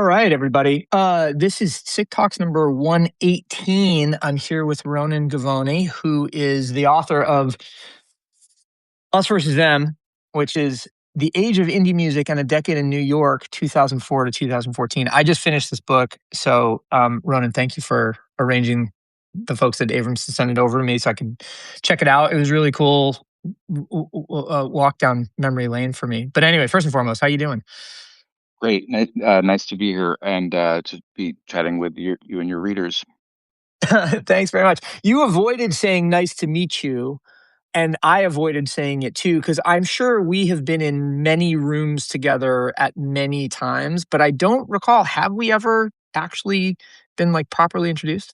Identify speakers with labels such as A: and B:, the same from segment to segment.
A: All right, everybody. This is SIC Talks number 118. I'm here with Ronen Givony, who is the author of Us versus Them, which is The Age of Indie Music and a Decade in New York, 2004 to 2014. I just finished this book. So, Ronen, thank you for arranging the folks at Abrams to send it over to me so I could check it out. It was really cool walk down memory lane for me. But anyway, first and foremost, how you doing?
B: Great. Nice to be here and to be chatting with you and your readers.
A: Thanks very much. You avoided saying nice to meet you, and I avoided saying it too, because I'm sure we have been in many rooms together at many times, but I don't recall, have we ever actually been like properly introduced?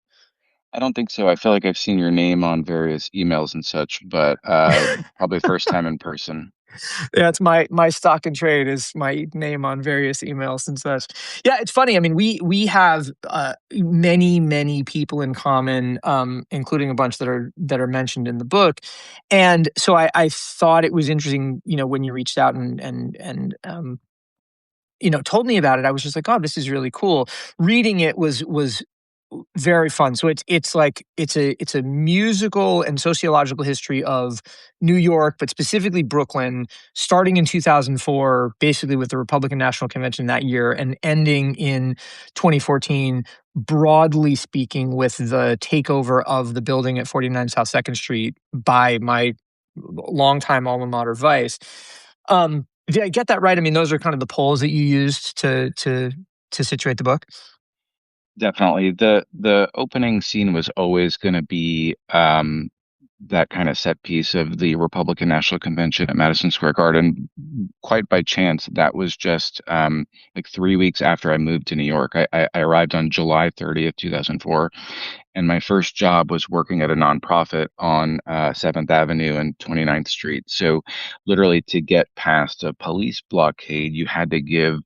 B: I don't think so. I feel like I've seen your name on various emails and such, but probably first time in person.
A: Yeah, it's my stock and trade is my name on various emails and such. Yeah, it's funny. I mean, we have many people in common, including a bunch that are mentioned in the book, and so I thought it was interesting, when you reached out and told me about it. I was just like, oh, this is really cool. Reading it was very fun. So it's a musical and sociological history of New York, but specifically Brooklyn, starting in 2004, basically with the Republican National Convention that year, and ending in 2014. Broadly speaking, with the takeover of the building at 49 South Second Street by my longtime alma mater, Vice. Did I get that right? I mean, those are kind of the polls that you used to situate the book.
B: Definitely. The opening scene was always going to be that kind of set piece of the Republican National Convention at Madison Square Garden. Quite by chance, that was just like 3 weeks after I moved to New York. I arrived on July 30th, 2004, and my first job was working at a nonprofit on 7th Avenue and 29th Street. So literally to get past a police blockade, you had to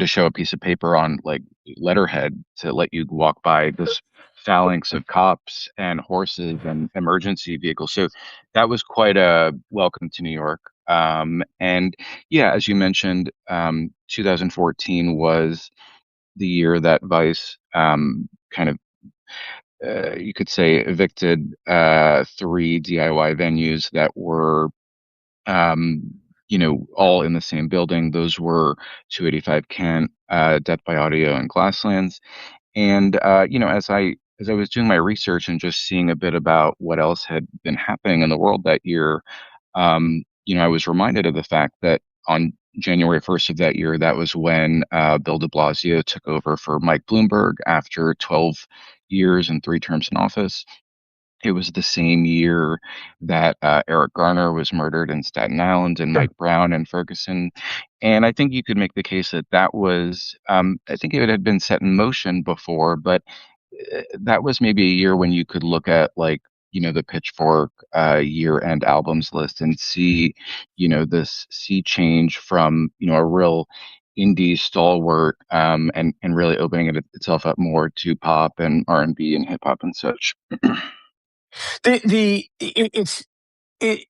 B: show a piece of paper on like letterhead to let you walk by this phalanx of cops and horses and emergency vehicles. So that was quite a welcome to New York. And yeah, as you mentioned, 2014 was the year that Vice kind of you could say evicted three DIY venues that were all in the same building. Those were 285 Kent, Death by Audio, and Glasslands. And as I was doing my research and just seeing a bit about what else had been happening in the world that year, I was reminded of the fact that on January 1st of that year, that was when Bill de Blasio took over for Mike Bloomberg after 12 years and three terms in office. It was the same year that Eric Garner was murdered in Staten Island and
A: Sure.
B: Mike Brown in Ferguson. And I think you could make the case that that was, I think it had been set in motion before, but that was maybe a year when you could look at like, the Pitchfork year-end albums list and see, this sea change from, a real indie stalwart and really opening itself up more to pop and R&B and hip hop and such.
A: The it, it's it.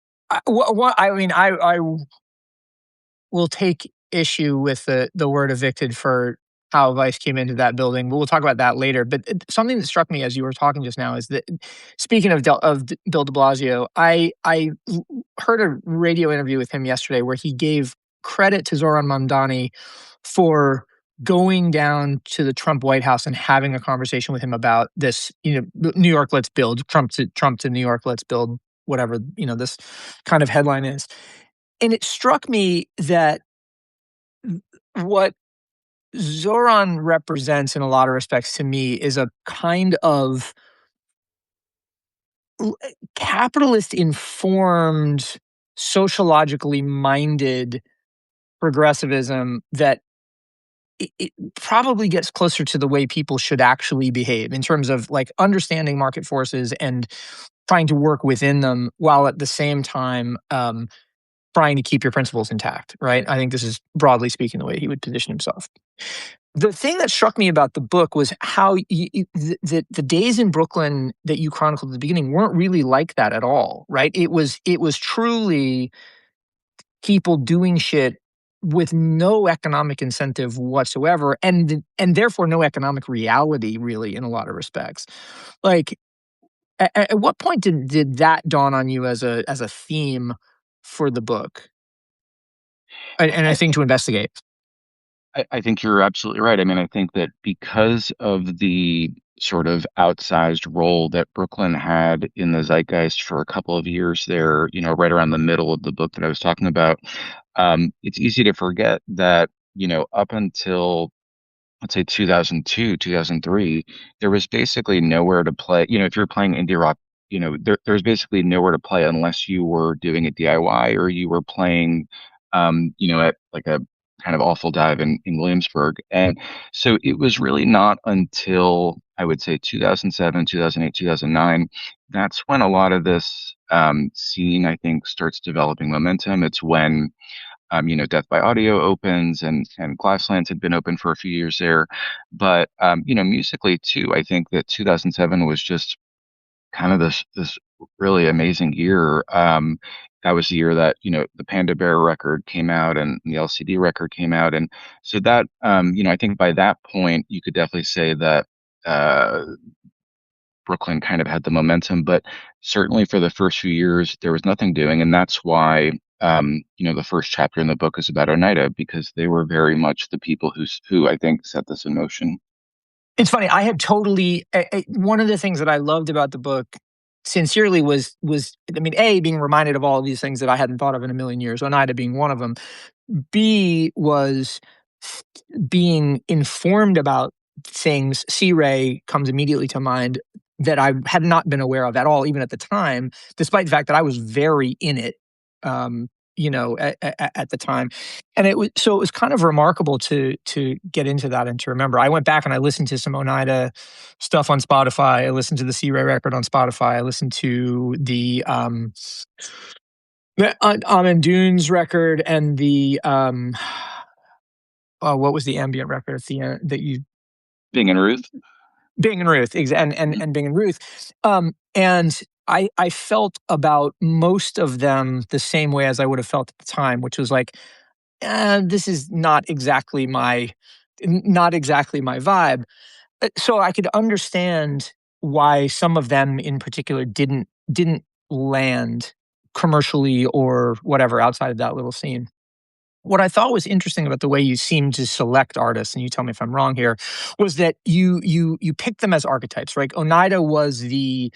A: What I mean, I will take issue with the word evicted for how Vice came into that building, but we'll talk about that later. But something that struck me as you were talking just now is that, speaking of Bill de Blasio, heard a radio interview with him yesterday where he gave credit to Zoran Mamdani for going down to the Trump White House and having a conversation with him about this, New York, let's build, Trump to New York, let's build, whatever, this kind of headline is. And it struck me that what Zoran represents in a lot of respects to me is a kind of capitalist informed, sociologically minded progressivism that it probably gets closer to the way people should actually behave in terms of like understanding market forces and trying to work within them while at the same time trying to keep your principles intact, right? I think this is broadly speaking the way he would position himself. The thing that struck me about the book was how the days in Brooklyn that you chronicled at the beginning weren't really like that at all, right? It was truly people doing shit with no economic incentive whatsoever, and therefore no economic reality really in a lot of respects. Like, at what point did that dawn on you as a theme for the book, and a
B: I,
A: thing to investigate?
B: I think you're absolutely right. I mean, I think that because of the sort of outsized role that Brooklyn had in the zeitgeist for a couple of years there, right around the middle of the book that I was talking about, it's easy to forget that, up until let's say 2002, 2003, there was basically nowhere to play. If you're playing indie rock, there's basically nowhere to play unless you were doing it DIY or you were playing, at like a kind of awful dive in Williamsburg. And so it was really not until I would say 2007, 2008, 2009, that's when a lot of this scene, I think, starts developing momentum. It's when Death by Audio opens and Glasslands had been open for a few years there. But musically too, I think that 2007 was just kind of this really amazing year. That was the year that, the Panda Bear record came out and the LCD record came out. And so that, I think by that point, you could definitely say that uh, Brooklyn kind of had the momentum, but certainly for the first few years, there was nothing doing. And that's why, the first chapter in the book is about Oneida because they were very much the people who I think set this in motion.
A: It's funny. I had totally one of the things that I loved about the book sincerely was I mean, A, being reminded of all of these things that I hadn't thought of in a million years, Oneida being one of them. B was being informed about things. C. Ray comes immediately to mind that I had not been aware of at all, even at the time, despite the fact that I was very in it, um, at the time. And it was kind of remarkable to get into that and to remember. I went back and I listened to some Oneida stuff on Spotify. I listened to the C. Ray record on Spotify. I listened to the Amen Dunes record and the oh, what was the ambient record at the end that you
B: Bing and Ruth.
A: Bing and Ruth,
B: Mhm.
A: and Bing and Ruth, and I felt about most of them the same way as I would have felt at the time, which was like, this is not exactly my vibe. So I could understand why some of them in particular didn't land commercially or whatever outside of that little scene. What I thought was interesting about the way you seem to select artists, and you tell me if I'm wrong here, was that you picked them as archetypes, right? Oneida was the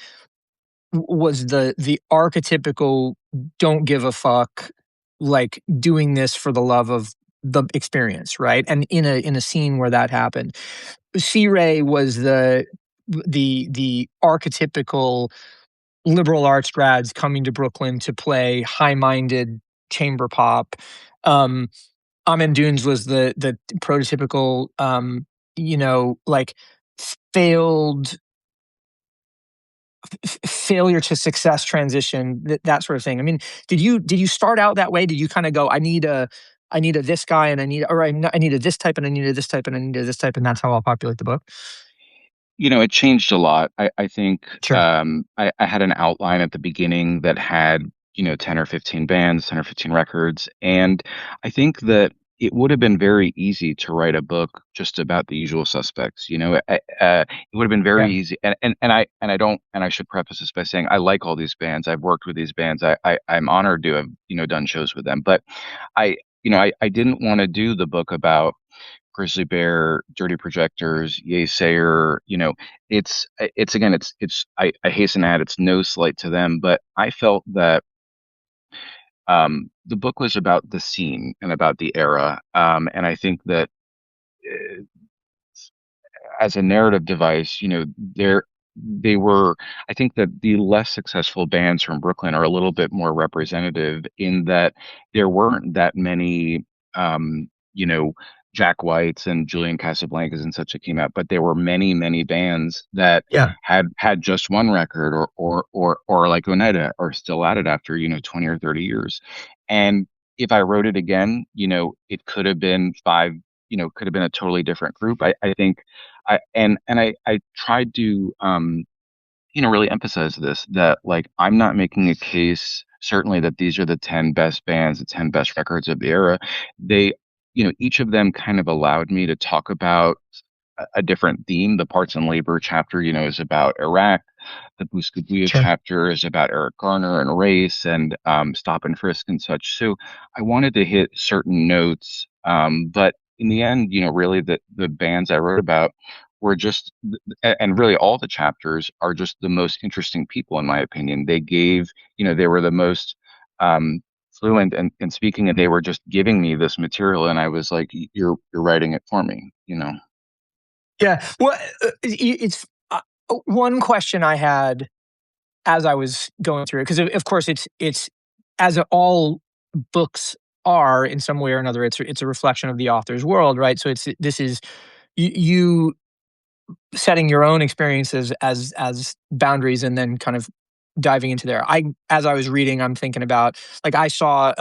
A: archetypical don't give a fuck, like doing this for the love of the experience, right? And in a scene where that happened. C. Ray was the archetypical liberal arts grads coming to Brooklyn to play high-minded chamber pop. Um, Amen Dunes was the prototypical, like failed failure to success transition, that sort of thing. I mean, did you start out that way? Did you kind of go, I need a this guy and I need a this type and I need a this type and I need a this type and that's how I'll populate the book?
B: It changed a lot. I think
A: Sure.
B: I had an outline at the beginning that had, 10 or 15 bands, 10 or 15 records. And I think that it would have been very easy to write a book just about the usual suspects. It would have been very
A: Yeah.
B: easy. And I should preface this by saying I like all these bands. I've worked with these bands. I'm honored to have, done shows with them. But I didn't want to do the book about Grizzly Bear, Dirty Projectors, Yay Sayer, it's again, I hasten to add, it's no slight to them, but I felt that the book was about the scene and about the era, and I think that uh, as a narrative device, they were, I think that the less successful bands from Brooklyn are a little bit more representative in that there weren't that many, um, you know, Jack Whites and Julian Casablancas and such that came out, but there were many, many bands that
A: Yeah.
B: had just one record or like Oneida are still at it after, 20 or 30 years. And if I wrote it again, it could have been five, could have been a totally different group. I think I tried to really emphasize this that like I'm not making a case certainly that these are the 10 best bands, the 10 best records of the era. They each of them kind of allowed me to talk about a different theme. The parts and labor chapter, is about Iraq. The Buscaglia
A: Sure.
B: chapter is about Eric Garner and race and stop and frisk and such. So I wanted to hit certain notes, but in the end, really the bands I wrote about were just, and really all the chapters are just the most interesting people in my opinion. They gave, they were the most fluent and speaking, and they were just giving me this material, and I was like, you're writing it for me.
A: Yeah. Well, it's one question I had as I was going through it, because of course it's as all books are in some way or another. It's a reflection of the author's world, right? So this is you setting your own experiences as boundaries and then kind of diving into there. As I was reading, I'm thinking about, like, I saw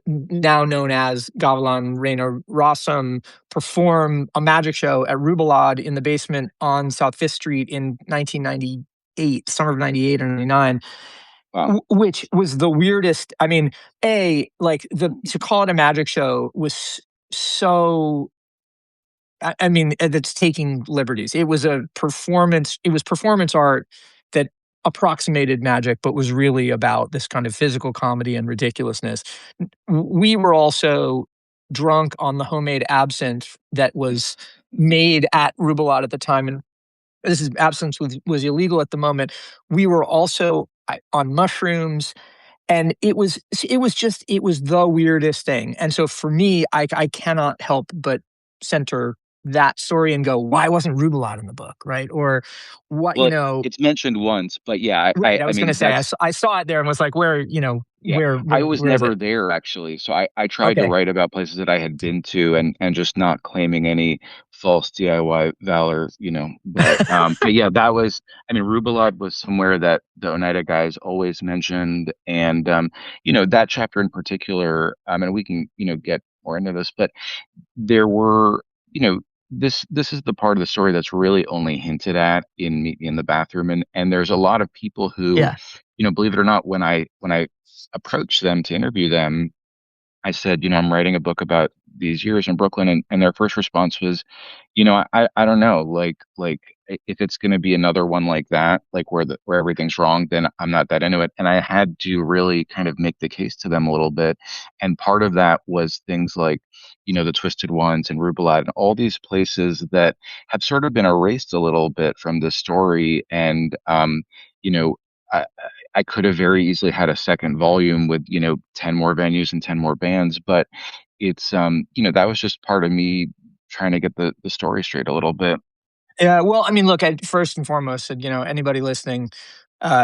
A: now known as Gavilan Reina Rossum perform a magic show at Rubalad in the basement on South Fifth Street in 1998, summer of 98 or 99,
B: Wow.
A: which was the weirdest. I mean, like, to call it a magic show was so. I mean, that's taking liberties. It was a performance. It was performance art that approximated magic, but was really about this kind of physical comedy and ridiculousness. We were also drunk on the homemade absinthe that was made at Rubalot at the time, and absinthe was illegal at the moment. We were also on mushrooms, and it was the weirdest thing. And so for me, I cannot help but center that story and go, why wasn't Rubalot in the book, right? Or what,
B: Well, it's mentioned once, but yeah, I,
A: right? I
B: I
A: was going to
B: mean,
A: say,
B: that's
A: I saw it there and was like, where,
B: yeah. I was
A: where is it?
B: never there actually, so I tried to
A: Okay.
B: write about places that I had been to and just not claiming any false DIY valor, but yeah, that was. I mean, Rubilad was somewhere that the Oneida guys always mentioned, and that chapter in particular. And we can get more into this, but there were, this is the part of the story that's really only hinted at in Meet Me in the Bathroom, and there's a lot of people who,
A: Yeah.
B: believe it or not, when I approached them to interview them, I said, I'm writing a book about these years in Brooklyn, and their first response was, I don't know, if it's going to be another one like that, like where everything's wrong, then I'm not that into it. And I had to really kind of make the case to them a little bit, and part of that was things like, the Twisted Ones and Rubalat and all these places that have sort of been erased a little bit from the story, and you know. I, I could have very easily had a second volume with, 10 more venues and 10 more bands, but it's that was just part of me trying to get the story straight a little bit.
A: Yeah, well, I mean, look, first and foremost, anybody listening,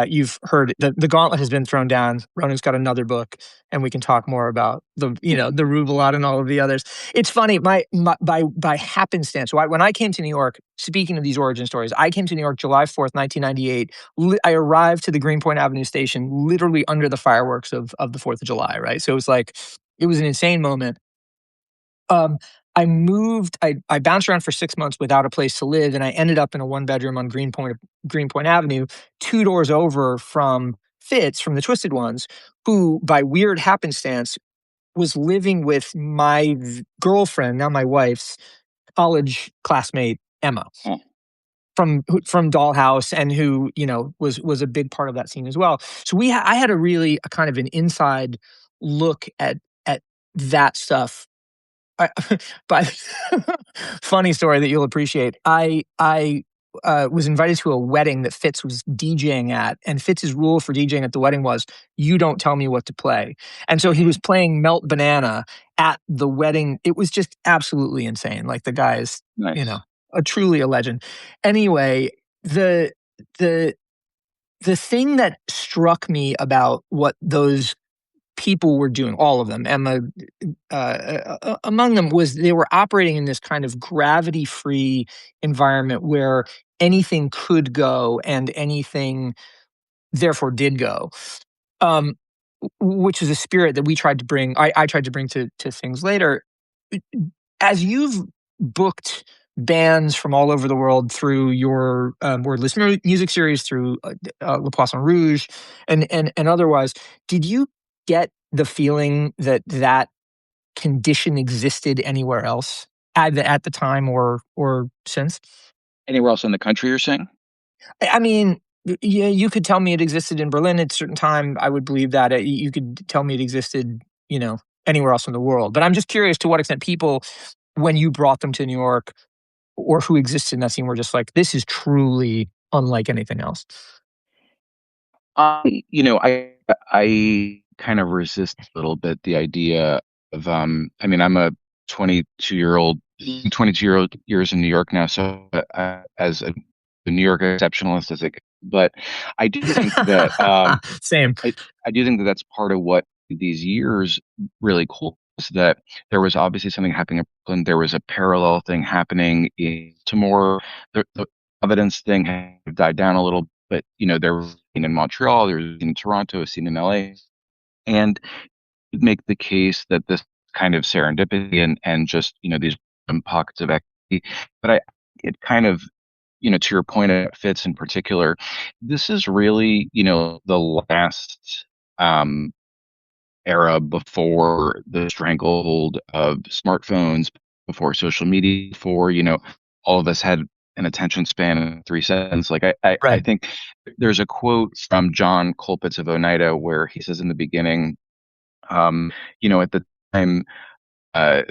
A: you've heard the gauntlet has been thrown down. Ronan's got another book, and we can talk more about the Rubalot and all of the others. It's funny, by happenstance. When I came to New York, speaking of these origin stories, I came to New York July 4th, 1998. I arrived to the Greenpoint Avenue station literally under the fireworks of the 4th of July, right? So it was an insane moment. Um, I bounced around for 6 months without a place to live, and I ended up in a one-bedroom on Greenpoint Avenue, 2 doors over from Fitz, from the Twisted Ones, who, by weird happenstance, was living with my girlfriend, now my wife's college classmate, Emma,
B: Huh.
A: from Dollhouse, and who, was a big part of that scene as well. So I had a kind of an inside look at that stuff. I, but funny story that you'll appreciate. I was invited to a wedding that Fitz was DJing at, and Fitz's rule for DJing at the wedding was, you don't tell me what to play. And so he was playing Melt Banana at the wedding. It was just absolutely insane. Like, the guy is,
B: Nice.
A: truly a legend. Anyway, the the the thing that struck me about what those people were doing, all of them, Emma among them, was they were operating in this kind of gravity-free environment where anything could go and anything therefore did go. Um, which is a spirit that we tried to bring. I tried to bring to things later. As you've booked bands from all over the world through your wordless music series, through Le Poisson Rouge, and otherwise, did you get the feeling that condition existed anywhere else at the time or since?
B: Anywhere else in the country, you're saying?
A: I mean, yeah, you could tell me it existed in Berlin at a certain time. I would believe that. You could tell me it existed, anywhere else in the world. But I'm just curious to what extent people, when you brought them to New York, or who existed in that scene, were just like, this is truly unlike anything else.
B: I kind of resist a little bit the idea of I mean, I'm a 22-year-old 22-year-old years in New York now, so as a New York exceptionalist as it, but I do think that
A: Same.
B: I do think that that's part of what these years really cool is that there was obviously something happening in Brooklyn. There was a parallel thing happening in Timor. The evidence thing had died down a little, but there was a scene in Montreal, there was a scene in Toronto, a scene in LA, and you'd make the case that this kind of serendipity and just these pockets of activity, but it kind of to your point, it fits in particular. This is really, the last um, era before the stranglehold of smartphones, before social media, before, all of us had an attention span of 3 seconds. Like I
A: Right.
B: think there's a quote from John Colpitts of Oneida where he says in the beginning, at the time, uh,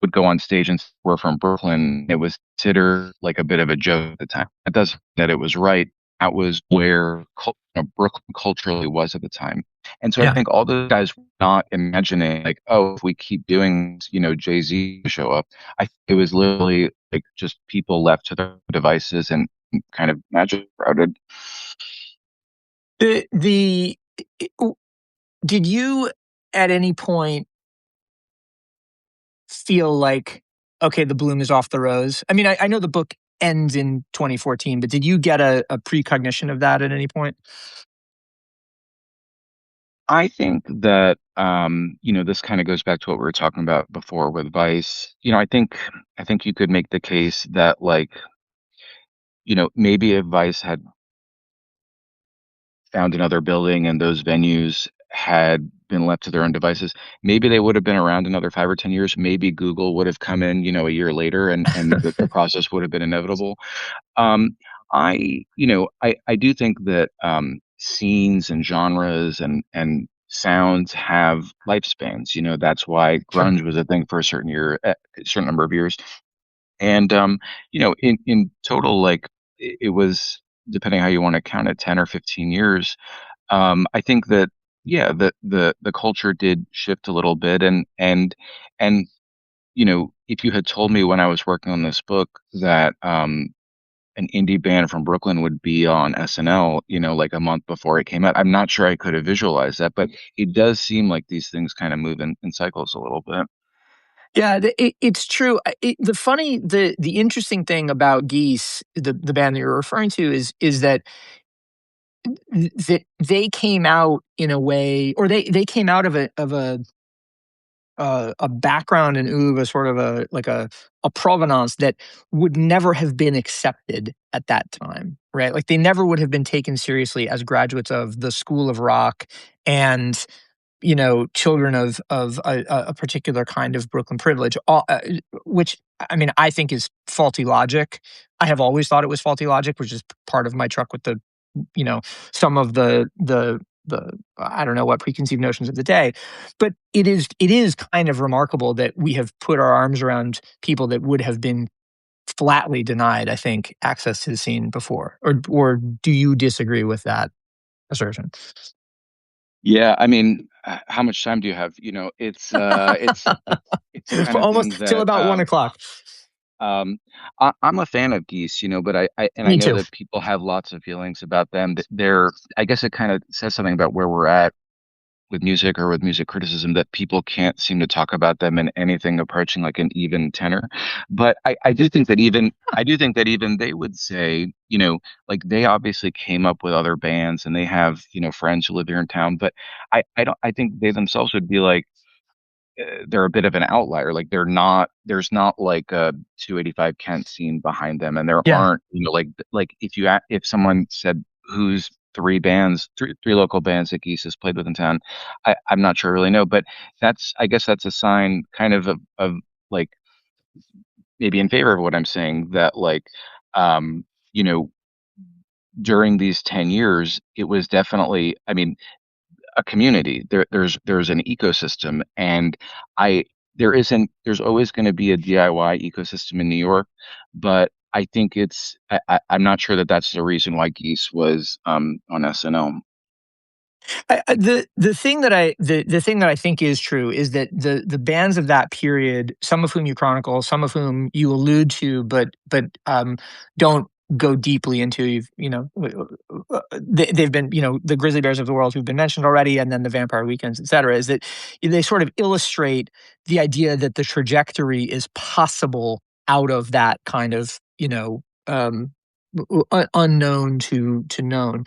B: would go on stage and we're from Brooklyn, it was considered like a bit of a joke at the time. It doesn't mean that it was right. That was where Brooklyn culturally was at the time. And so I
A: Yeah.
B: think all those guys were not imagining like, oh, if we keep doing this, Jay-Z show up. I think it was literally like just people left to their devices and kind of magic sprouted.
A: The did you at any point feel like, okay, the bloom is off the rose? I mean, I know the book ends in 2014, but did you get a precognition of that at any point?
B: I think that this kind of goes back to what we were talking about before with Vice. I think you could make the case that like, maybe if Vice had found another building and those venues had been left to their own devices, maybe they would have been around another 5 or 10 years. Maybe Google would have come in, a year later and the process would have been inevitable. Um, I do think that scenes and genres and sounds have lifespans. That's why
A: Sure.
B: grunge was a thing for a certain number of years. And in total, like it was, depending how you want to count it, 10 or 15 years. I think that yeah, the culture did shift a little bit, and if you had told me when I was working on this book that an indie band from Brooklyn would be on SNL, like a month before it came out, I'm not sure I could have visualized that, but it does seem like these things kind of move in cycles a little bit.
A: Yeah, it's true. The interesting thing about Geese, the band that you're referring to, is that they came out in a way, or they came out of a background in Oud, a sort of a provenance that would never have been accepted at that time, right? Like they never would have been taken seriously as graduates of the School of Rock and children of a particular kind of Brooklyn privilege, which I mean I think is faulty logic. I have always thought it was faulty logic, which is part of my truck with the some of the I don't know what preconceived notions of the day, but it is kind of remarkable that we have put our arms around people that would have been flatly denied, I think, access to the scene before. Or do you disagree with that assertion?
B: Yeah, I mean, how much time do you have? It's the kind
A: For
B: of
A: almost
B: thing
A: till
B: that
A: about 1 o'clock.
B: um, I'm a fan of Geese, but I
A: Me
B: know
A: too.
B: that people have lots of feelings about them. I guess it kind of says something about where we're at with music or with music criticism that people can't seem to talk about them in anything approaching like an even tenor. But I do think that even they would say, like they obviously came up with other bands and they have, friends who live here in town. But I think they themselves would be like, they're a bit of an outlier. Like there's not like a 285 Kent scene behind them, and there
A: Yeah.
B: aren't, like if someone said who's three bands, three local bands that Geese has played with in town. I'm not sure I really know, but I guess that's a sign kind of like maybe in favor of what I'm saying that like, um, you know, during these 10 years, it was definitely, I mean, a community. There's an ecosystem, and I there's always going to be a DIY ecosystem in New York, but I think I'm not sure that that's the reason why Geese was on SNL.
A: The thing that the thing that I think is true is that the bands of that period, some of whom you chronicle, some of whom you allude to, but don't go deeply into. They've been, the Grizzly Bears of the world who've been mentioned already, and then the Vampire Weekends, et cetera. Is that they sort of illustrate the idea that the trajectory is possible out of that kind of unknown to known.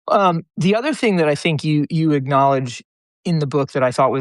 A: The other thing that I think you acknowledge in the book that I thought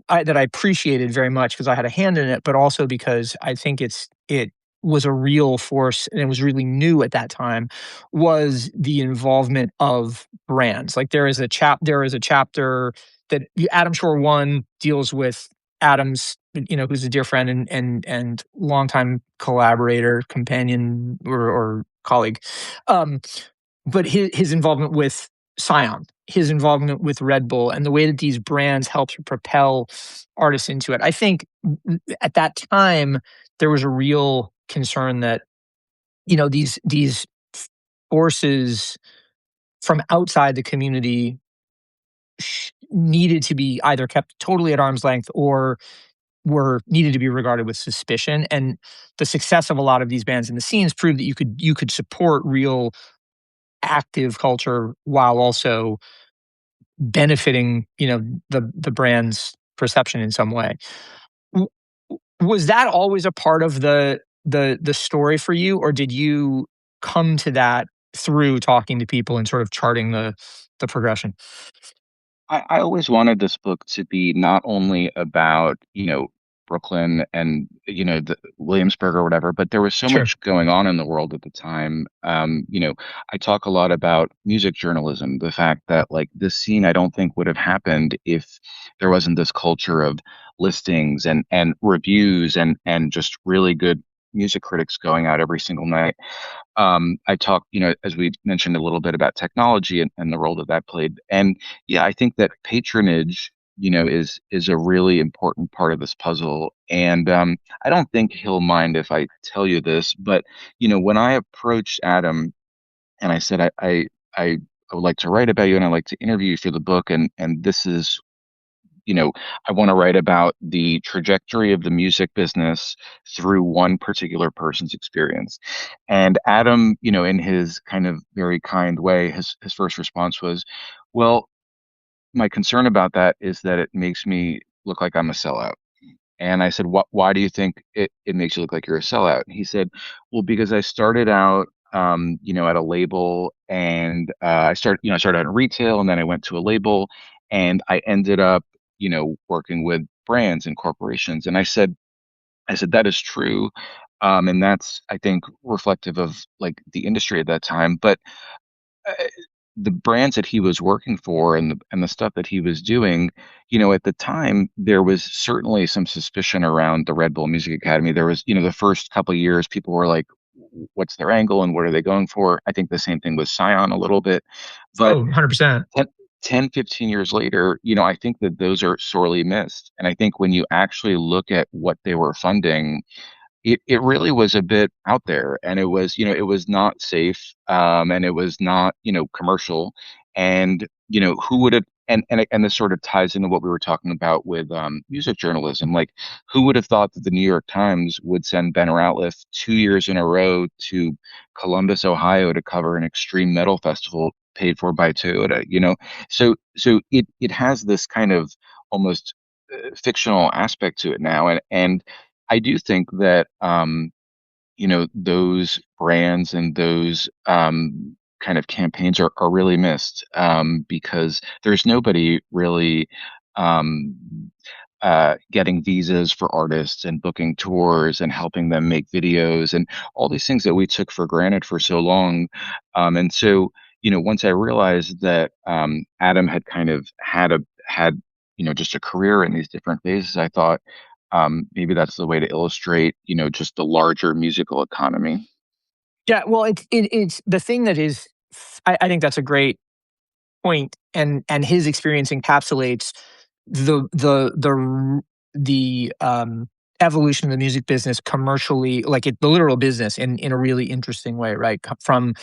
A: that I appreciated very much because I had a hand in it, but also because I think it was a real force and it was really new at that time, was the involvement of brands. Like there is a chapter that Adam Shore One deals with Adam's, who's a dear friend and longtime collaborator, companion, or colleague. But his involvement with Scion, his involvement with Red Bull, and the way that these brands help to propel artists into it. I think at that time there was a real concern that these forces from outside the community needed to be either kept totally at arm's length or were needed to be regarded with suspicion. And the success of a lot of these bands in the scenes proved that you could support real active culture while also benefiting, the brand's perception in some way. W- Was that always a part of the story for you, or did you come to that through talking to people and sort of charting the progression?
B: I always wanted this book to be not only about, Brooklyn and, the Williamsburg or whatever, but there was so
A: Sure.
B: much going on in the world at the time. I talk a lot about music journalism, the fact that like this scene I don't think would have happened if there wasn't this culture of listings and reviews and just really good music critics going out every single night. I talked, as we mentioned a little bit about technology and the role that that played. And yeah, I think that patronage, is a really important part of this puzzle. And I don't think he'll mind if I tell you this, but when I approached Adam and I said I would like to write about you and I'd like to interview you for the book, and this is I want to write about the trajectory of the music business through one particular person's experience. And Adam, in his kind of very kind way, his first response was, well, my concern about that is that it makes me look like I'm a sellout. And I said, why do you think it makes you look like you're a sellout? And he said, well, because I started out, at a label and I started out in retail and then I went to a label and I ended up, working with brands and corporations. And I said, that is true. And that's, I think, reflective of like the industry at that time. But uh, the brands that he was working for and the stuff that he was doing, at the time there was certainly some suspicion around the Red Bull Music Academy. There was, the first couple of years people were like, what's their angle and what are they going for? I think the same thing with Scion a little bit. But
A: Oh, 100%.
B: 10, 15 years later, I think that those are sorely missed. And I think when you actually look at what they were funding, it really was a bit out there and it was it was not safe and it was not commercial and who would have and this sort of ties into what we were talking about with music journalism, like who would have thought that the New York Times would send Ben Ratliff 2 years in a row to Columbus, Ohio to cover an extreme metal festival paid for by Toyota, so it has this kind of almost fictional aspect to it now, and I do think that those brands and those kind of campaigns are really missed because there's nobody really getting visas for artists and booking tours and helping them make videos and all these things that we took for granted for so long. And so, once I realized that Adam had kind of had just a career in these different phases, I thought maybe that's the way to illustrate, just the larger musical economy.
A: Yeah, well, it's the thing that is. I think that's a great point, and his experience encapsulates the evolution of the music business commercially, like the literal business, in a really interesting way, right? From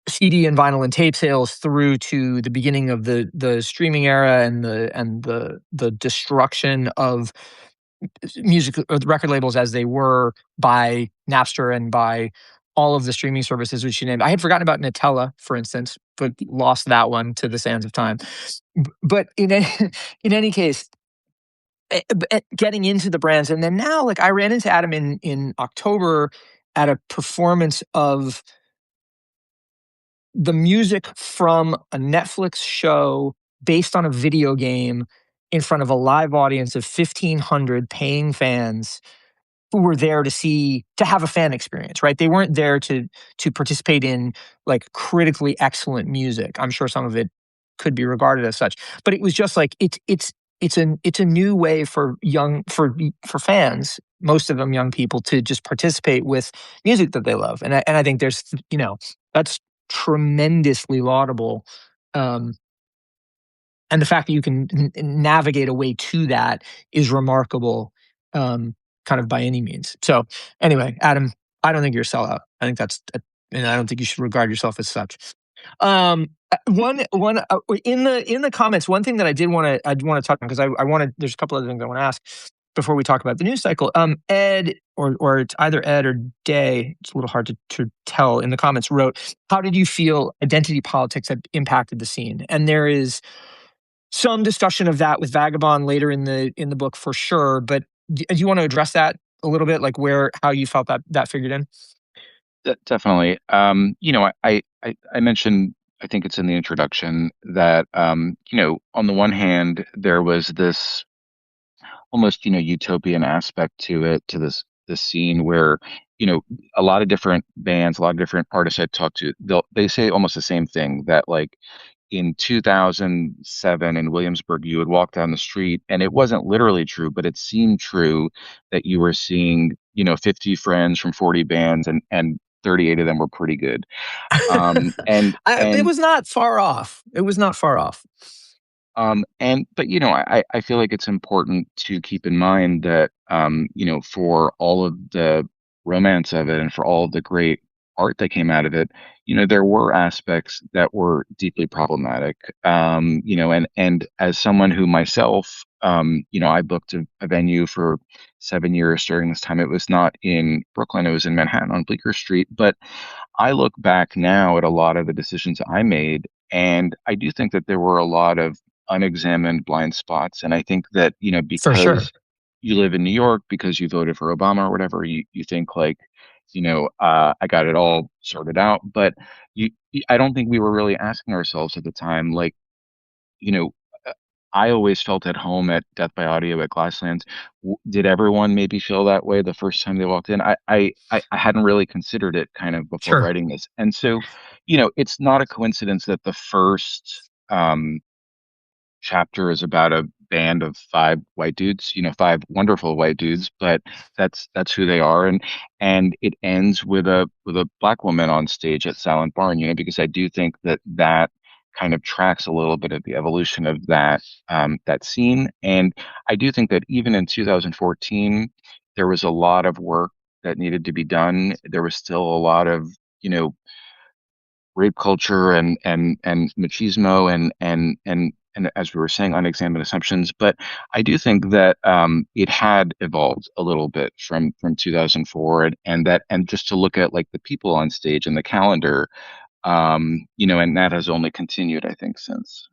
A: CD and vinyl and tape sales through to the beginning of the streaming era and the destruction of music or the record labels as they were by Napster and by all of the streaming services which you named. I had forgotten about Nutella, for instance, but lost that one to the sands of time. But in any case, getting into the brands, and then now, like I ran into Adam in October at a performance of the music from a Netflix show based on a video game in front of a live audience of 1,500 paying fans who were there to have a fan experience, right? They weren't there to participate in like critically excellent music. I'm sure some of it could be regarded as such, but it was just like it's a new way for for fans, most of them young people, to just participate with music that they love, and I think there's that's tremendously laudable. Um, and the fact that you can navigate a way to that is remarkable, kind of by any means. So anyway, Adam, I don't think you're a sellout. I think and I don't think you should regard yourself as such. One in the comments, one thing that I want to talk on, because I want to. There's a couple other things I want to ask before we talk about the news cycle. Ed, or it's either Ed or Day. It's a little hard to tell. In the comments, wrote, "How did you feel identity politics had impacted the scene?" And there is some discussion of that with Vagabond later in the book for sure. But do you want to address that a little bit, like how you felt that figured in?
B: Definitely. I mentioned, I think it's in the introduction, that on the one hand, there was this almost, utopian aspect to it, to this scene where, a lot of different bands, a lot of different artists I talked to, they say almost the same thing, that like in 2007 in Williamsburg, you would walk down the street, and it wasn't literally true, but it seemed true that you were seeing, 50 friends from 40 bands, and 38 of them were pretty good.
A: It
B: And
A: was not far off. It was not far off.
B: but I feel like it's important to keep in mind that for all of the romance of it and for all of the great art that came out of it, there were aspects that were deeply problematic. And as someone who myself, I booked a venue for 7 years during this time. It was not in Brooklyn, it was in Manhattan on Bleecker Street. But I look back now at a lot of the decisions I made, and I do think that there were a lot of unexamined blind spots. And I think that,
A: For sure.
B: because you live in New York, because you voted for Obama or whatever, you think like, I got it all sorted out. But I don't think we were really asking ourselves at the time, like, you know, uh, I always felt at home at Death by Audio at Glasslands. Did everyone maybe feel that way the first time they walked in? I hadn't really considered it kind of before
A: Sure.
B: writing this. And so, it's not a coincidence that the first chapter is about a band of five white dudes, five wonderful white dudes, but that's who they are. And it ends with a black woman on stage at Silent Barn, because I do think that kind of tracks a little bit of the evolution of that scene. And I do think that even in 2014, there was a lot of work that needed to be done. There was still a lot of, you know, rape culture and machismo and as we were saying, unexamined assumptions. But I do think that it had evolved a little bit from 2004, and just to look at like the people on stage and the calendar, and that has only continued, I think, since.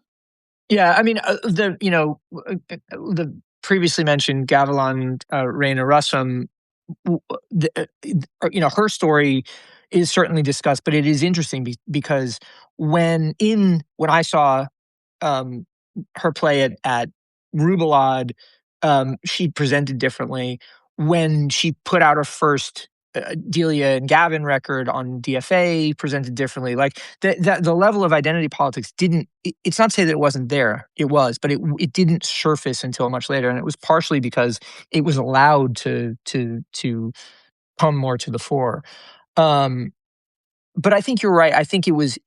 A: Yeah, I mean, the previously mentioned Gavilan Reina Russum, her story is certainly discussed, but it is interesting because when I saw um, her play at Rubelade, she presented differently. When she put out her first Delia and Gavin record on DFA presented differently. Like the level of identity politics didn't. It's not to say that it wasn't there. It was, but it didn't surface until much later, and it was partially because it was allowed to come more to the fore. Um, but I think you're right. I think it was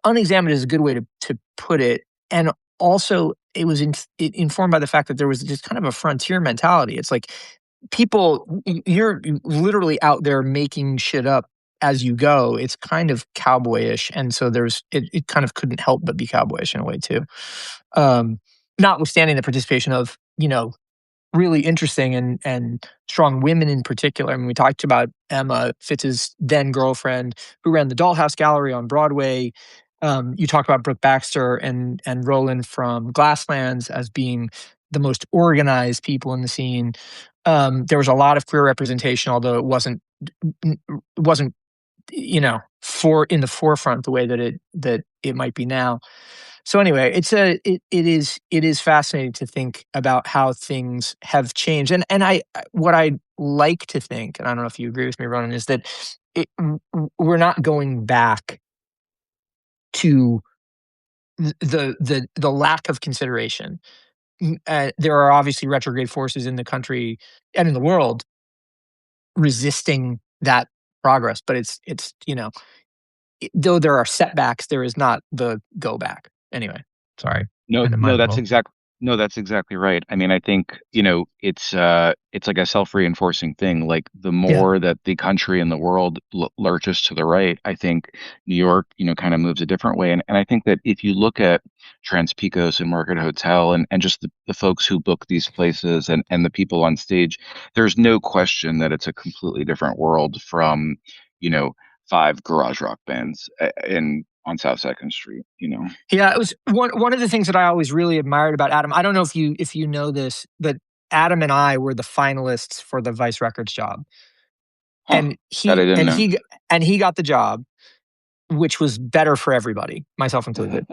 A: unexamined is a good way to put it, and also it informed by the fact that there was just kind of a frontier mentality. It's like people, you're literally out there making shit up as you go. It's kind of cowboyish, and so it kind of couldn't help but be cowboyish in a way too. Um, Notwithstanding the participation of really interesting and strong women in particular. I mean, we talked about Emma Fitz's then girlfriend who ran the Dollhouse Gallery on Broadway. You talk about Brooke Baxter and Roland from Glasslands as being the most organized people in the scene. There was a lot of queer representation, although it wasn't for in the forefront the way that it might be now. So anyway, it is fascinating to think about how things have changed. And what I like to think, and I don't know if you agree with me, Ronan, is that we're not going back to the lack of consideration. There are obviously retrograde forces in the country and in the world resisting that progress, but though there are setbacks, there is not the go back. Anyway, sorry,
B: No,
A: end of my
B: no, that's
A: little.
B: exact. No, that's exactly right. I mean, I think, it's like a self-reinforcing thing. Like the
A: Yeah.
B: more that the country and the world lurches to the right, I think New York, kind of moves a different way. And I think that if you look at Trans Pecos and Market Hotel and just the folks who book these places and the people on stage, there's no question that it's a completely different world from, you know, five garage rock bands in on South Second Street.
A: Yeah, it was one of the things that I always really admired about Adam. I don't know if you know this, but Adam and I were the finalists for the Vice Records job.
B: Huh.
A: And
B: That I
A: he
B: didn't
A: and
B: know.
A: he and he got the job, which was better for everybody, myself included.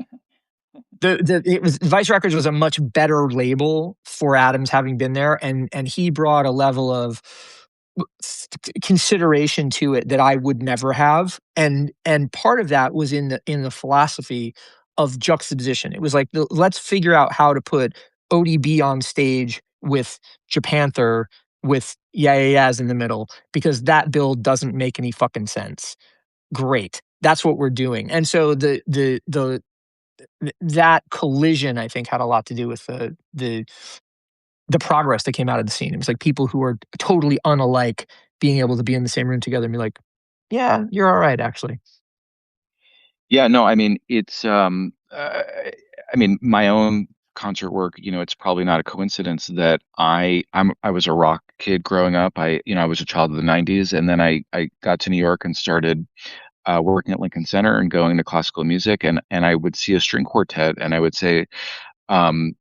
A: Vice Records was a much better label for Adams having been there, and he brought a level of consideration to it that I would never have, and part of that was in the philosophy of juxtaposition. It was like, let's figure out how to put ODB on stage with Japanther with Yeah Yeah Yeahs in the middle, because that build doesn't make any fucking sense. Great, that's what we're doing. And so that collision, I think, had a lot to do with the progress that came out of the scene. It was like people who were totally unalike being able to be in the same room together and be like, "Yeah, you're all right, actually."
B: Yeah, no, I mean I mean my own concert work, it's probably not a coincidence that I was a rock kid growing up. I was a child of the 90s, and then I got to New York and started working at Lincoln Center and going to classical music, and I would see a string quartet and I would say, um,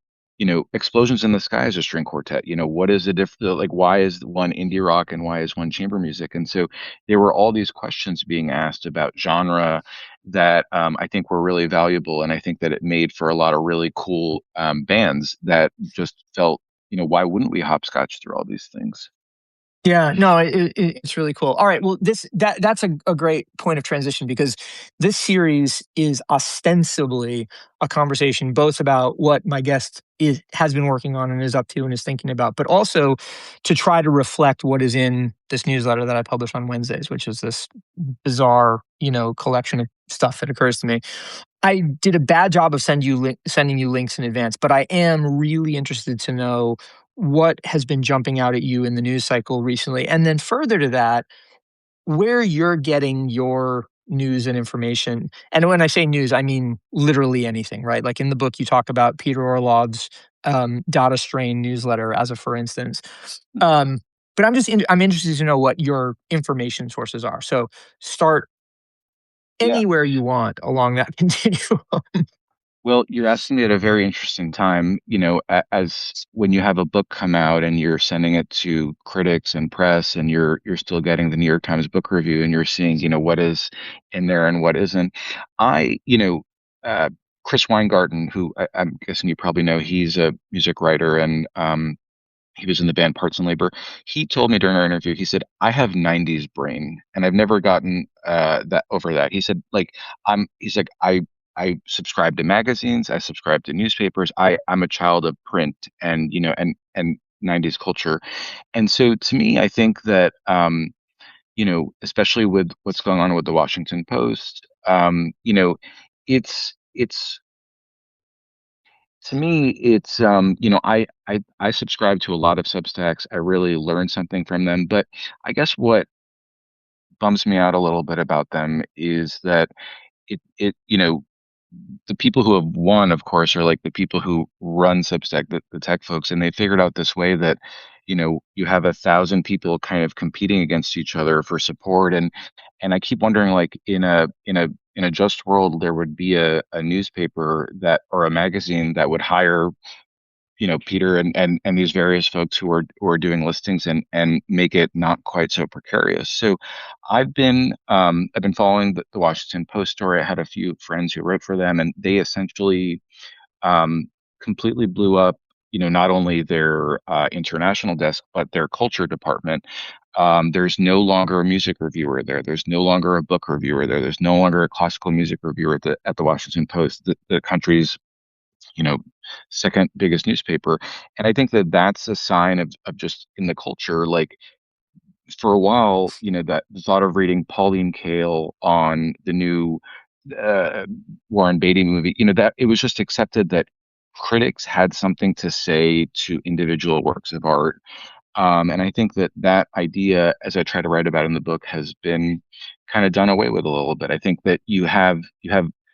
B: Explosions in the Sky is a string quartet. What is the difference? Like, why is one indie rock and why is one chamber music? And so there were all these questions being asked about genre that I think were really valuable. And I think that it made for a lot of really cool bands that just felt, why wouldn't we hopscotch through all these things?
A: Yeah, no, it's really cool. All right, well, that's a great point of transition, because this series is ostensibly a conversation both about what my guest has been working on and is up to and is thinking about, but also to try to reflect what is in this newsletter that I publish on Wednesdays, which is this bizarre, collection of stuff that occurs to me. I did a bad job of sending you links in advance, but I am really interested to know what has been jumping out at you in the news cycle recently. And then further to that, where you're getting your news and information. And when I say news, I mean literally anything, right? Like in the book, you talk about Peter Orlov's Data Strain newsletter as a for instance. Um, but I'm interested to know what your information sources are. So start
B: Yeah.
A: anywhere you want along that continuum.
B: Well, you're asking me at a very interesting time, as when you have a book come out and you're sending it to critics and press and you're still getting the New York Times book review and you're seeing, what is in there and what isn't. I, uh, Chris Weingarten, who I'm guessing you probably know, he's a music writer and he was in the band Parts and Labor. He told me during our interview, he said, I have 90s brain and I've never gotten that over that. He said, like, he's like, I subscribe to magazines, I subscribe to newspapers. I'm a child of print and, and 90s culture. And so to me, I think that, especially with what's going on with the Washington Post, it's to me, it's I subscribe to a lot of Substacks. I really learn something from them, but I guess what bums me out a little bit about them is that the people who have won, of course, are like the people who run Substack, the tech folks, and they figured out this way that, you have 1,000 people kind of competing against each other for support, and I keep wondering, like, in a just world, there would be a newspaper that or a magazine that would hire Peter and these various folks who are doing listings and make it not quite so precarious. So I've been following the Washington Post story. I had a few friends who wrote for them, and they essentially um, completely blew up. Not only their international desk, but their culture department. There's no longer a music reviewer there. There's no longer a book reviewer there. There's no longer a classical music reviewer at the Washington Post, the country's you know, second biggest newspaper. And I think that that's a sign of just in the culture, like for a while, that the thought of reading Pauline Kael on the new uh, Warren Beatty movie, that it was just accepted that critics had something to say to individual works of art. And I think that that idea, as I try to write about in the book, has been kind of done away with a little bit. I think that you have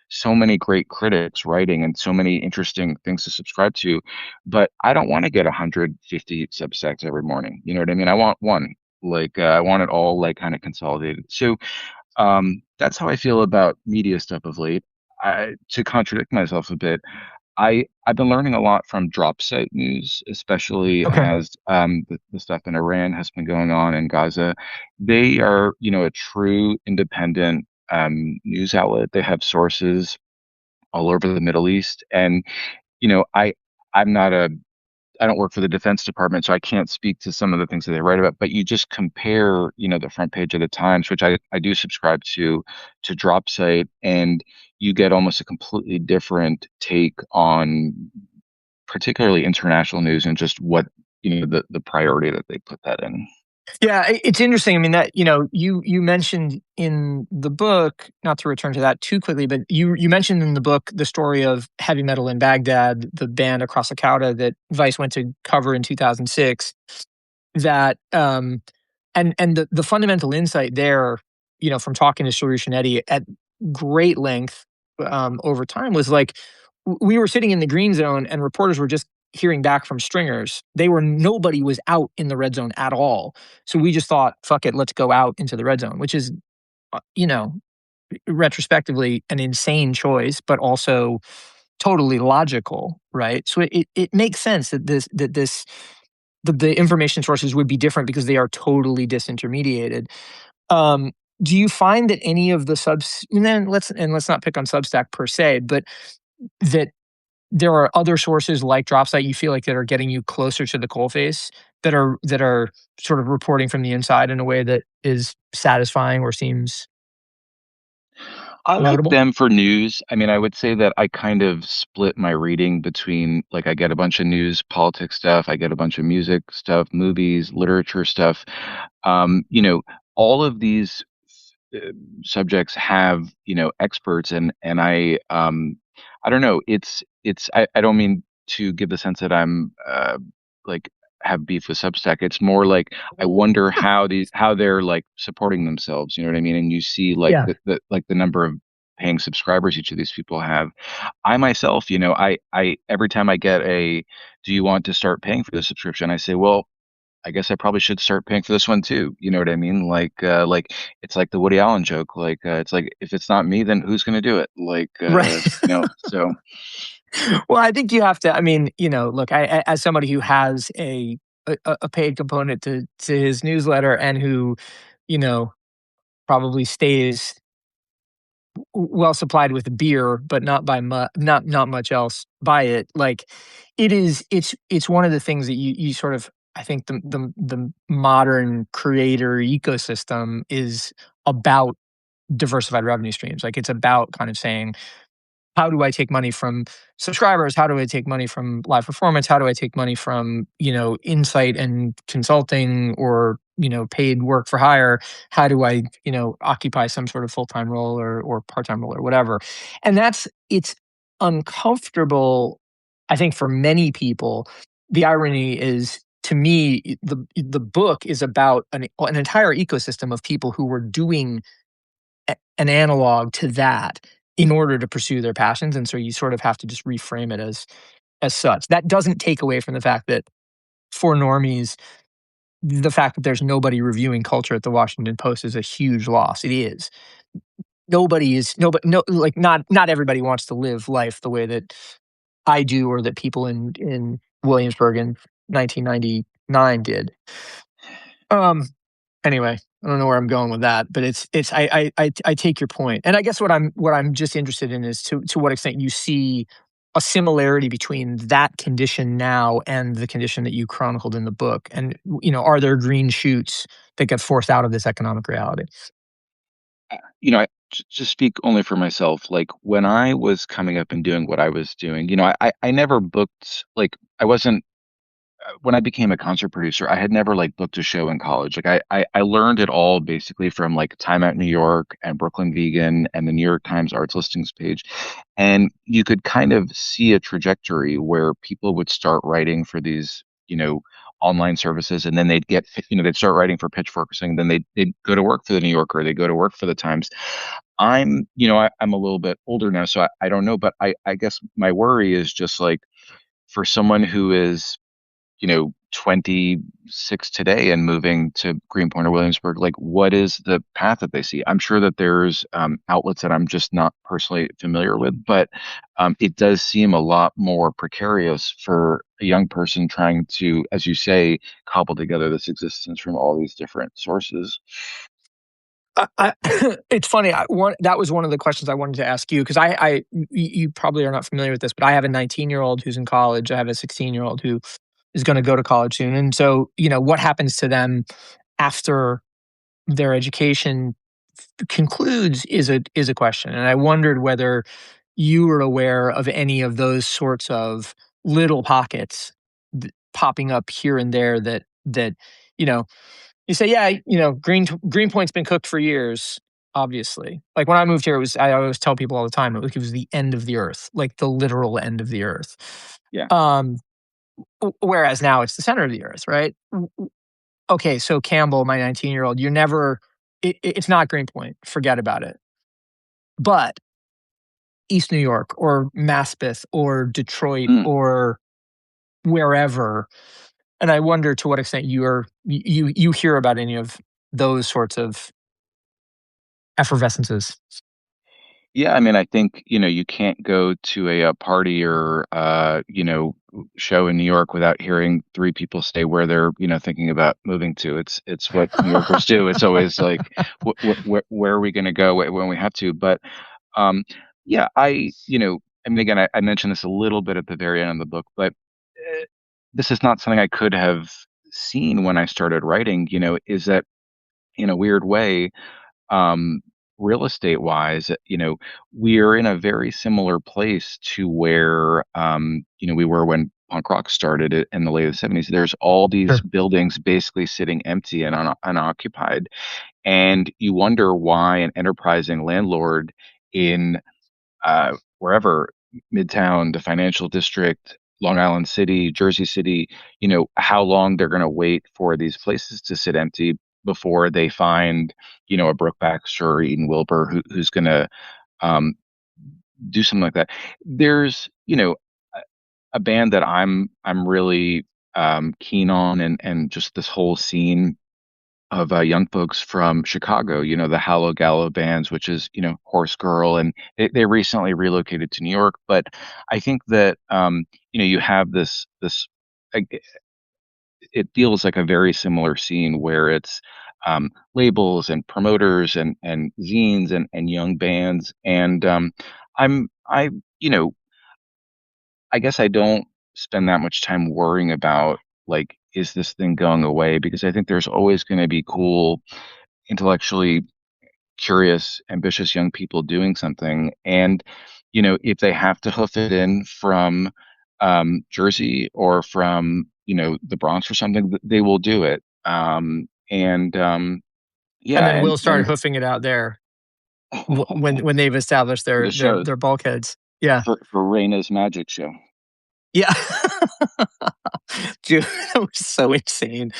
B: so many great critics writing and so many interesting things to subscribe to, but I don't want to get 150 Substacks every morning. You know what I mean? I want one. Like I want it all like kind of consolidated. So that's how I feel about media stuff of late. To contradict myself a bit, I've been learning a lot from drop site news, especially
A: Okay.
B: as the stuff in Iran has been going on in Gaza. They are, a true independent news outlet. They have sources all over the Middle East, and you know, I I'm not a I don't work for the Defense Department, so I can't speak to some of the things that they write about. But you just compare, the front page of the Times, which I do subscribe to drop site, and you get almost a completely different take on particularly international news and just what, the priority that they put that in.
A: Yeah, it's interesting. I mean, that you mentioned in the book, not to return to that too quickly, but you mentioned in the book the story of Heavy Metal in Baghdad, the band across the Cauda that Vice went to cover in 2006. That and the fundamental insight there, from talking to Suresh and Eddie at great length over time was like we were sitting in the green zone and reporters were just hearing back from stringers. Nobody was out in the red zone at all. So we just thought, fuck it, let's go out into the red zone, which is, uh, you know, retrospectively an insane choice, but also totally logical, right? So it makes sense that the information sources would be different because they are totally disintermediated. Um, do you find that any of the subs and then let's not pick on Substack per se, but that there are other sources like Dropsite you feel like that are getting you closer to the coalface that are sort of reporting from the inside in a way that is satisfying or seems
B: I like
A: palatable?
B: them for news. I mean, I would say that I kind of split my reading between like I get a bunch of news, politics stuff, I get a bunch of music stuff, movies, literature stuff. You know, all of these uh, subjects have, experts and I don't know, I don't mean to give the sense that I'm like have beef with Substack. It's more like I wonder how they're like supporting themselves. You know what I mean? And you see like
A: Yeah.
B: the number of paying subscribers each of these people have. I myself, I every time I get a, do you want to start paying for the subscription? I say, well, I guess I probably should start paying for this one too. You know what I mean? Like it's like the Woody Allen joke. Like it's like if it's not me, then who's gonna do it? Like
A: Right.
B: so
A: Well, I think you have to. I mean, look, as somebody who has a paid component to his newsletter and who, you know, probably stays well supplied with beer, but not by not much else by it. Like, it's one of the things that you sort of I think the modern creator ecosystem is about diversified revenue streams. Like it's about kind of saying, how do I take money from subscribers? How do I take money from live performance? How do I take money from, insight and consulting or, paid work for hire? How do I, occupy some sort of full-time role or part-time role or whatever? And it's uncomfortable, I think, for many people. The irony is, to me, the book is about an entire ecosystem of people who were doing an analog to that in order to pursue their passions, and so you sort of have to just reframe it as such. That doesn't take away from the fact that for normies, the fact that there's nobody reviewing culture at the Washington Post is a huge loss. It is. Not everybody wants to live life the way that I do or that people in Williamsburg in 1999 did. Um, Anyway, I don't know where I'm going with that, but I take your point. And I guess what I'm just interested in is to what extent you see a similarity between that condition now and the condition that you chronicled in the book. And, are there green shoots that get forced out of this economic reality?
B: To speak only for myself, like when I was coming up and doing what I was doing, I never booked, like, I wasn't when I became a concert producer, I had never like booked a show in college. Like I learned it all basically from like Time Out New York and Brooklyn Vegan and the New York Times arts listings page. And you could kind of see a trajectory where people would start writing for these, online services, and then they'd start writing for Pitchfork or something. Then they'd go to work for the New Yorker, they go to work for the Times. I'm a little bit older now, so I don't know, but I guess my worry is just like for someone who is 26 today and moving to Greenpoint or Williamsburg, like what is the path that they see? I'm sure that there's outlets that I'm just not personally familiar with, but it does seem a lot more precarious for a young person trying to, as you say, cobble together this existence from all these different sources.
A: It's funny. That was one of the questions I wanted to ask you because you probably are not familiar with this, but I have a 19-year-old who's in college. I have a 16-year-old who is going to go to college soon, and so what happens to them after their education concludes is a question. And I wondered whether you were aware of any of those sorts of little pockets popping up here and there that you know you say, yeah, Greenpoint's been cooked for years. Obviously, like when I moved here, I always tell people all the time it was the end of the earth, like the literal end of the earth.
B: Yeah.
A: Um, Whereas now it's the center of the earth, right? Okay, so Campbell, my 19-year-old, it's not Greenpoint. Forget about it. But East New York or Maspeth or Detroit
B: Mm.
A: or wherever. And I wonder to what extent you hear about any of those sorts of effervescences.
B: Yeah, I mean, I think, you can't go to a party or, show in New York without hearing three people say where they're, thinking about moving to. It's what New Yorkers do. It's always like, where are we going to go when we have to? But, um, yeah, I mean, again, I mentioned this a little bit at the very end of the book, but this is not something I could have seen when I started writing, is that in a weird way, um, real estate wise, we're in a very similar place to where, we were when punk rock started in the late 70s. There's all these
A: Sure.
B: buildings basically sitting empty and unoccupied. And you wonder why an enterprising landlord in wherever, Midtown, the financial district, Long Island City, Jersey City, how long they're going to wait for these places to sit empty before they find, a Brooke Baxter or Eden Wilbur who's going to um, do something like that. There's, a band that I'm really keen on, and just this whole scene of young folks from Chicago, the Hallow Gallow bands, which is, Horse Girl, and they recently relocated to New York. But I think that, you have this, like, it feels like a very similar scene where it's labels and promoters and zines and young bands. And I, you know, I guess I don't spend that much time worrying about like is this thing going away? Because I think there's always going to be cool, intellectually curious, ambitious young people doing something. And, if they have to hoof it in from Jersey or from, the Bronx or something, they will do it.
A: And
B: Yeah,
A: then
B: and
A: we'll start hoofing it out there when they've established
B: for the shows
A: their bulkheads. Yeah.
B: for Raina's magic show.
A: Yeah. Dude, that was so insane.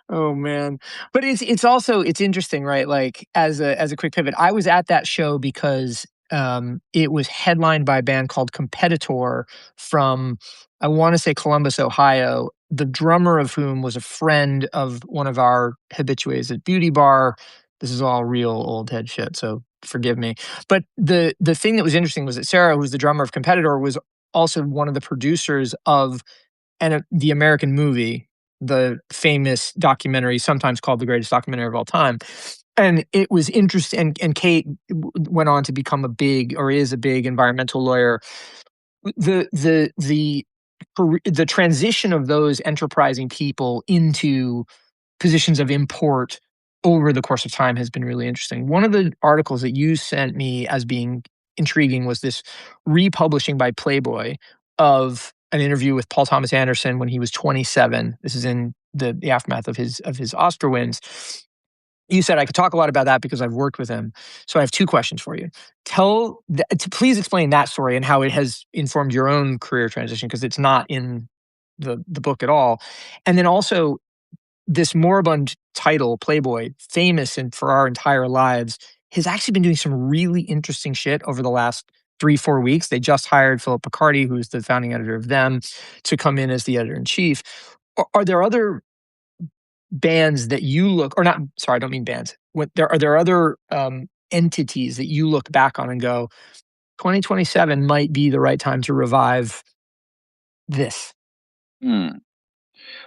A: Oh man. But it's also it's interesting, right? Like as a quick pivot, I was at that show because it was headlined by a band called Competitor from I want to say Columbus, Ohio, the drummer of whom was a friend of one of our habitués at Beauty Bar. This is all real old head shit, so forgive me. But the thing that was interesting was that Sarah, who's the drummer of Competitor, was also one of the producers of the American movie, the famous documentary, sometimes called the greatest documentary of all time. And it was interesting. And Kate went on to become a big, or is a big, environmental lawyer. The transition of those enterprising people into positions of import over the course of time has been really interesting. One of the articles that you sent me as being intriguing was this republishing by Playboy of an interview with Paul Thomas Anderson when he was 27. This is in the aftermath of his Oscar wins. You said I could talk a lot about that because I've worked with him. So I have two questions for you. Please explain that story and how it has informed your own career transition, because it's not in the book at all. And then also this moribund title, Playboy, famous and for our entire lives, has actually been doing some really interesting shit over the last 3-4 weeks. They just hired Philip Picardi, who's the founding editor of them, to come in as the editor in chief. Are there other bands that you look, or not? Sorry, I don't mean bands. Are there other entities that you look back on and go, 2027 might be the right time to revive this?
B: Hmm.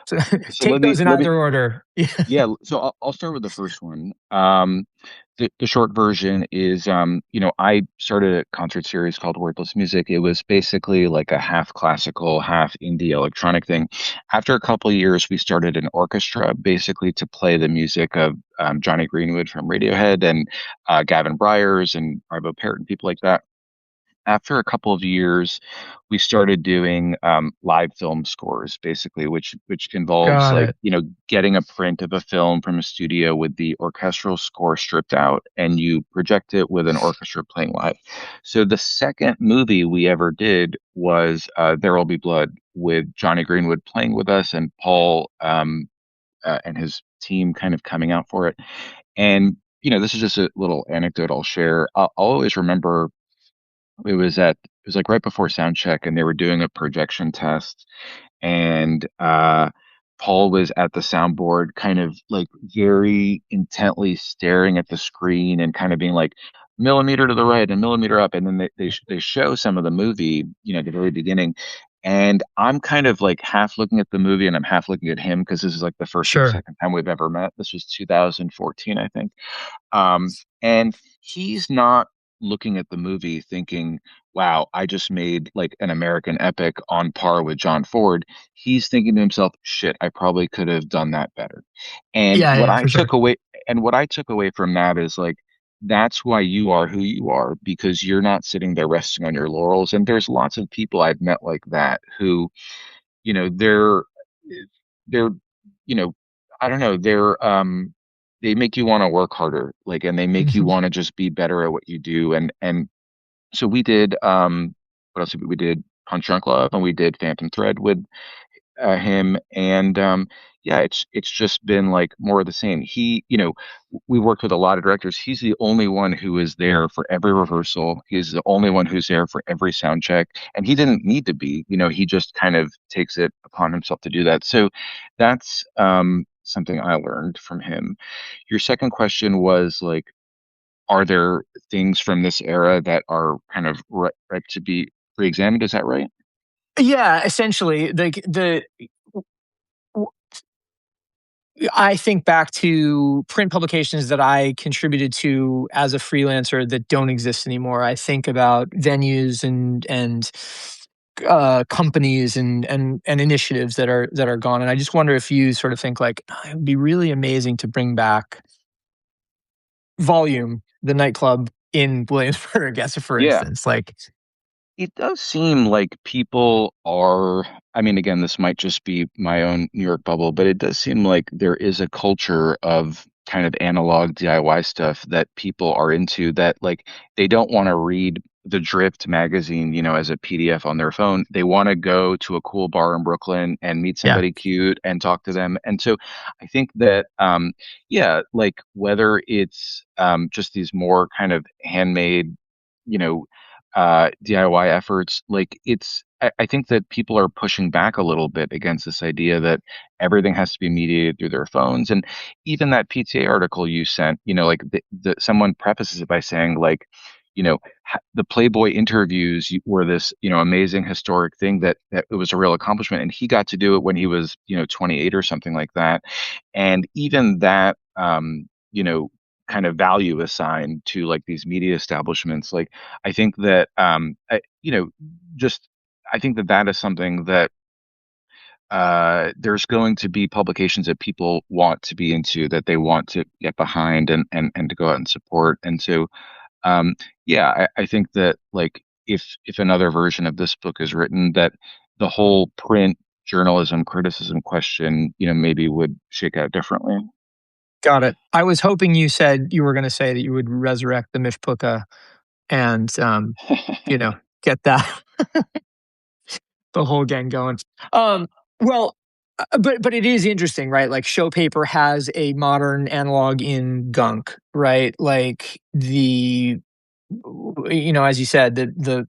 A: So
B: So
A: take those in
B: let me
A: either order.
B: Yeah, so I'll start with the first one. The short version is, I started a concert series called Wordless Music. It was basically like a half classical, half indie electronic thing. After a couple of years, we started an orchestra, basically to play the music of Johnny Greenwood from Radiohead and Gavin Bryars and Arvo Pärt and people like that. After a couple of years, we started doing live film scores, basically, which involves
A: Got
B: like
A: it.
B: getting a print of a film from a studio with the orchestral score stripped out, and you project it with an orchestra playing live. So the second movie we ever did was There Will Be Blood, with Johnny Greenwood playing with us and Paul and his team kind of coming out for it. And this is just a little anecdote I'll share. I'll always remember it was like right before sound check, and they were doing a projection test, and Paul was at the soundboard kind of like very intently staring at the screen and kind of being like millimeter to the right and millimeter up, and then they show some of the movie, at the very beginning, and I'm kind of like half looking at the movie and I'm half looking at him because this is like the first or
A: Sure.
B: second time we've ever met. This was 2014, I think. And he's not looking at the movie thinking, wow, I just made like an American epic on par with John Ford. He's thinking to himself, shit, I probably could have done that better. And
A: Yeah,
B: what
A: yeah,
B: I
A: for
B: took
A: sure.
B: away and what I took away from that is like, that's why you are who you are, because you're not sitting there resting on your laurels. And there's lots of people I've met like that who, you know, they're they're you know I don't know, they make you want to work harder, like, and they make you
A: Mhm.
B: want to just be better at what you do. And so we did what else did we did Punch Drunk Love, and we did Phantom Thread with him. And yeah, it's just been like more of the same. We worked with a lot of directors. He's the only one who is there for every rehearsal. He's the only one who's there for every sound check, and he didn't need to be. He just kind of takes it upon himself to do that. So that's something I learned from him. Your second question was like, are there things from this era that are kind of ripe to be re-examined? Is that right?
A: Yeah, essentially, I think back to print publications that I contributed to as a freelancer that don't exist anymore. I think about venues and companies and initiatives that are gone. And I just wonder if you sort of think like, "Oh, it would be really amazing to bring back Volume, the nightclub in Williamsburg, as for
B: Yeah.
A: instance." Like,
B: It does seem like people are, I mean, again, this might just be my own New York bubble, but it does seem like there is a culture of kind of analog DIY stuff that people are into that like they don't want to read the Drift magazine, as a PDF on their phone. They want to go to a cool bar in Brooklyn and meet
A: yeah,
B: somebody cute and talk to them. And so I think that yeah, like whether it's just these more kind of handmade, you know, DIY efforts, like I think that people are pushing back a little bit against this idea that everything has to be mediated through their phones. And even that PTA article you sent, like someone prefaces it by saying like, the Playboy interviews were this, amazing historic thing that it was a real accomplishment. And he got to do it when he was, 28 or something like that. And even that, kind of value assigned to like these media establishments, like I think that just I think that that is something that there's going to be publications that people want to be into, that they want to get behind and to go out and support. And so yeah, I think that like if another version of this book is written, that the whole print journalism criticism question, maybe would shake out differently.
A: got it. I was hoping you said you were gonna say that you would resurrect the Mishpucha and, you know, get that the whole gang going. Um, well, but it is interesting, right? Like show paper has a modern analog in gunk, right? Like as you said,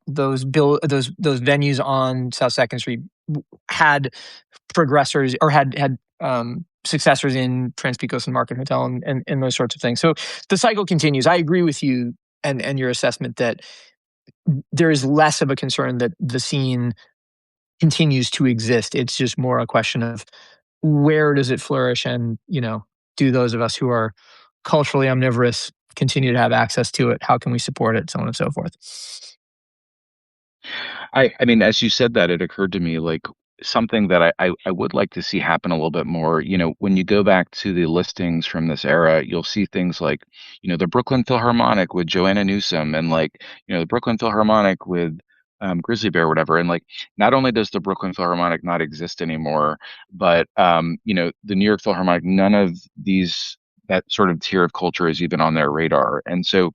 A: those venues on South Second Street had progressors or had successors in Trans Pecos and Market Hotel and those sorts of things. So the cycle continues. I agree with you and your assessment that there is less of a concern that the scene continues to exist. It's just more a question of where does it flourish, and do those of us who are culturally omnivorous continue to have access to it? How can we support it? So on and so forth.
B: I mean, as you said that, it occurred to me like something that I would like to see happen a little bit more. When you go back to the listings from this era, you'll see things like, the Brooklyn Philharmonic with Joanna Newsom and like, the Brooklyn Philharmonic with Grizzly Bear, or whatever. And like, not only does the Brooklyn Philharmonic not exist anymore, but the New York Philharmonic, none of that sort of tier of culture is even on their radar. And so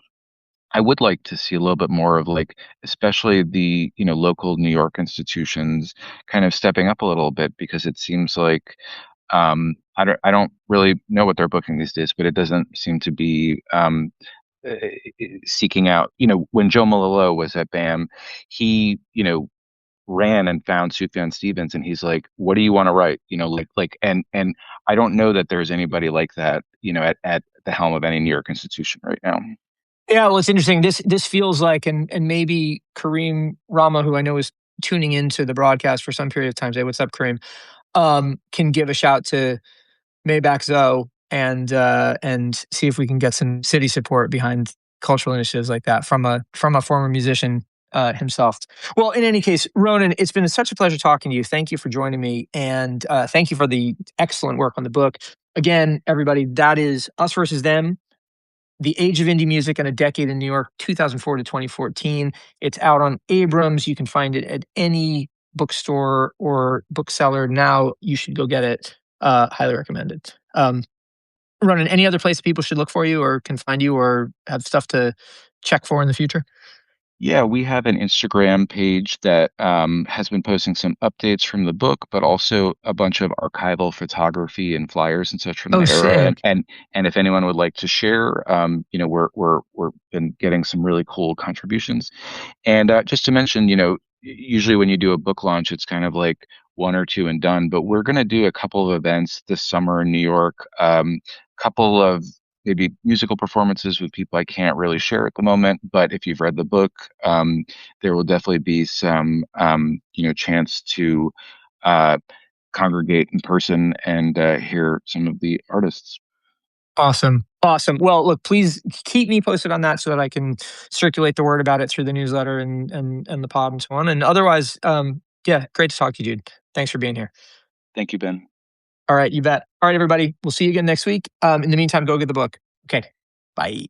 B: I would like to see a little bit more of like, especially the, local New York institutions kind of stepping up a little bit, because it seems like I don't really know what they're booking these days, but it doesn't seem to be seeking out, when Joe Malillo was at BAM, he, ran and found Sufjan Stevens and he's like, what do you want to write? And I don't know that there's anybody like that, at the helm of any New York institution right now.
A: Yeah, well, it's interesting. This feels like, and maybe Kareem Rama, who I know is tuning into the broadcast for some period of time. Say, what's up, Kareem? Can give a shout to Maybach Zoe and see if we can get some city support behind cultural initiatives like that from a former musician himself. Well, in any case, Ronen, it's been such a pleasure talking to you. Thank you for joining me, and thank you for the excellent work on the book. Again, everybody, that is Us versus Them: The Age of Indie Music and a Decade in New York, 2004 to 2014. It's out on Abrams. You can find it at any bookstore or bookseller now. You should go get it. Highly recommended. Ronen, any other place people should look for you or can find you or have stuff to check for in the future?
B: Yeah, we have an Instagram page that has been posting some updates from the book, but also a bunch of archival photography and flyers and such from
A: Oh,
B: the era. And
A: sick.
B: and if anyone would like to share, we're been getting some really cool contributions. And just to mention, usually when you do a book launch, it's kind of like one or two and done. But we're going to do a couple of events this summer in New York. Couple of maybe musical performances with people I can't really share at the moment. But if you've read the book, there will definitely be some, chance to uh, congregate in person and hear some of the artists.
A: Awesome. Awesome. Well, look, please keep me posted on that so that I can circulate the word about it through the newsletter and the pod and so on. And otherwise, Yeah, great to talk to you, dude. Thanks for being here.
B: Thank you, Ben.
A: All right, you bet. All right, everybody. We'll see you again next week. In the meantime, go get the book. Okay. Bye.